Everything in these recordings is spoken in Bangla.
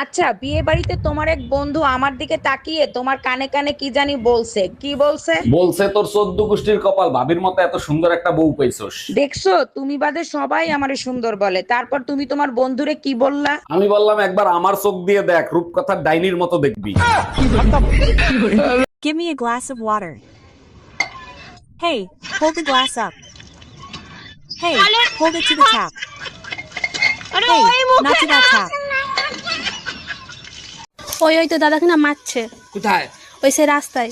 আচ্ছা, বিয়ে বাড়িতে তোমার এক বন্ধু আমার দিকে তাকিয়ে তোমার কানে কানে কি জানি বলছে, কি বলছে? বলছে তোর 14 গোষ্ঠীর কপাল, ভাবির মতো এত সুন্দর একটা বউ পাইছস। দেখছো, তুমি বাদে সবাই আমারে সুন্দর বলে, তারপর তুমি তোমার বন্ধুরে কি বললা? আমি বললাম একবার আমার চোখ দিয়ে দেখ, রূপকথার ডাইনির মতো দেখবি। Give me a glass of water. Hey, hold the glass up. Hey, hold it to the tap. Hey, not to that tap. ওই তো দাদাকে না মারছে। কোথায়? ওই সে রাস্তায়।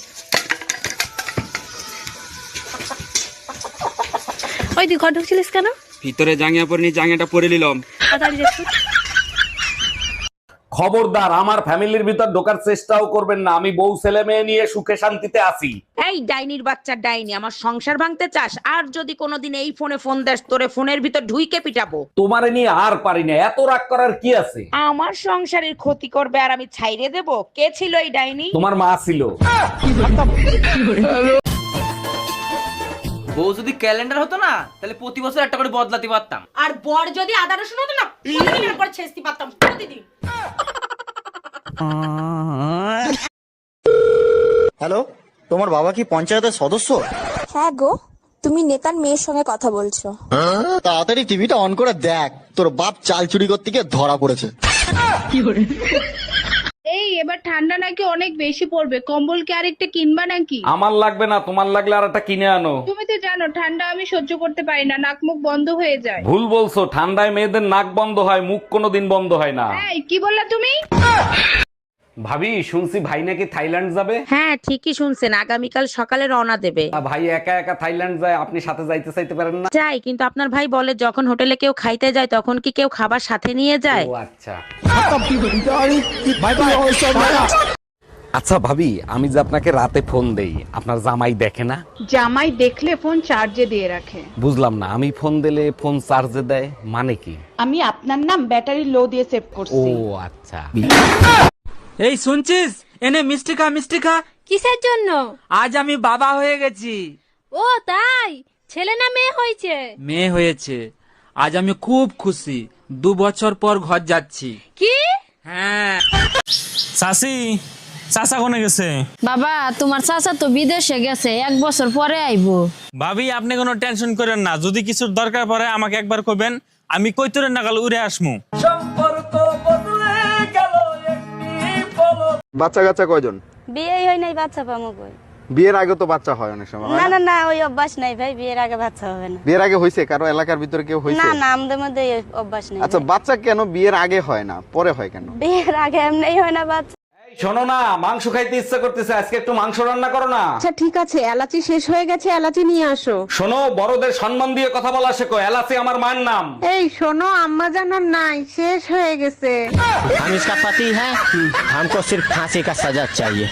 ওই তুই ঘর ঢুকছিলিস কেন? ভিতরে জাঙ্গিয়া পরিনি, জাঙ্গিয়াটা পরে নিলাম। তাড়াতাড়ি যাচ্ছি। খবরদার আমার ফ্যামিলির ভিতর ঢোকার চেষ্টাও করবেন না, আমি বউ ছেলে মেয়ে নিয়ে সুখে শান্তিতে আছি। এই ডাইনির বাচ্চা ডাইনি, আমার সংসার ভাঙতে চাস? আর যদি কোনোদিন এই ফোনে ফোন দেস, তোরে ফোনের ভিতর ঢুইকে পিটাবো। তোমারে নিয়ে আর পারি না, এত রাগ করার কি আছে? আমার সংসারের ক্ষতি করবে আর আমি ছাইরে দেব? কে ছিল এই ডাইনি? তোমার মা ছিল। বউ যদি ক্যালেন্ডার হতো না, তাহলে প্রতি বছর একটা করে বদলাতে পারতাম। আর বর যদি আদা রসুন হতো না, প্রতিদিনের পর ছেঁচতে পারতাম প্রতিদিন। হ্যালো, তোমার বাবা কি পঞ্চায়েতের সদস্য? হ্যাঁ গো, তুমি নেতার মেয়ের সঙ্গে কথা বলছো। তাড়াতাড়ি টিভিটা অন করে দেখ, তোর বাপ চাল চুরি করতে গিয়ে ধরা পড়েছে। এই এবার ঠান্ডা নাকি অনেক বেশি পড়বে, কম্বল কি আরেকটা কিনবা নাকি? আমার লাগবে না, তোমার লাগলে আর একটা কিনে আনো। তুমি তো জানো ঠান্ডা আমি সহ্য করতে পারি না, নাক মুখ বন্ধ হয়ে যায়। ভুল বলছো, ঠান্ডায় মেয়েদের নাক বন্ধ হয়, মুখ কোনোদিন বন্ধ হয় না। এই কি বললা তুমি? ভাবি, শুনছি ভাই নাকি থাইল্যান্ড যাবে। হ্যাঁ, ঠিকই শুনছেন, আগামীকাল সকালে রওনা দেবে। ভাই একা একা থাইল্যান্ড যায়, আপনি সাথে যাইতে চাইতে পারেন না? যাই, কিন্তু আপনার ভাই বলে যখন হোটেলে কেউ খাইতে যায় তখন কি কেউ খাবার সাথে নিয়ে যায়? ও আচ্ছা। আচ্ছা ভাবি, আমি যে আপনাকে রাতে ফোন দেই, আপনার জামাই দেখে না? জামাই দেখলে ফোন চার্জে দিয়ে রাখে। বুঝলাম না, আমি ফোন দিলে ফোন চার্জে দেয় মানে কি? আমি আপনার নাম ব্যাটারি লো দিয়ে সেভ ও করছি। আচ্ছা। এই শুনছিস, এনে মিষ্টি খা, মিষ্টি খা। কিসের জন্য? আজ আমি বাবা হয়ে গেছি। ও তাই? ছেলে না মেয়ে হয়েছে? মেয়ে হয়েছে। আজ আমি খুব খুশি, 2 বছর পর ঘর যাচ্ছি। কি? হ্যাঁ। চাচি, চাচা কোনে গেছে? বাবা, তোমার চাচা তো বিদেশে গেছে, 1 বছর পরে আইবো। ভাবি, আপনি কোনো টেনশন করেন না, যদি কিছুর দরকার পড়ে আমাকে একবার কইবেন, আমি কইতরের নাগাল উড়ে আসমু। বাচ্চা কাচ্চা কয়জন? বিয়েই হয় নাই, বাচ্চা পামো কই? বিয়ের আগে তো বাচ্চা হয় অনেক সময়। না না না, ওই অভ্যাস নাই ভাই, বিয়ের আগে বাচ্চা হবে না। বিয়ের আগে হয়েছে কারো এলাকার ভিতরে কেউ হয়েছে? না না, আমাদের মধ্যে এই অভ্যাস নেই। আচ্ছা, বাচ্চা কেন বিয়ের আগে হয় না, পরে হয় কেন? বিয়ের আগে এমনিই হয় না বাচ্চা। এই শোনো না, মাংস খাইতে ইচ্ছা করতেছে, আজকে একটু মাংস রান্না করো না। আচ্ছা ঠিক আছে, এলাচি শেষ হয়ে গেছে, এলাচি নিয়ে আসো। শোনো, বড়দের সম্মান দিয়ে কথা বলা শেখো, এলাচি আমার মায়ের নাম। এই শোনো, আম্মা জানার নাই, শেষ হয়ে গেছে। हम इसका पति है, हमको सिर्फ फांसी का सजा चाहिए।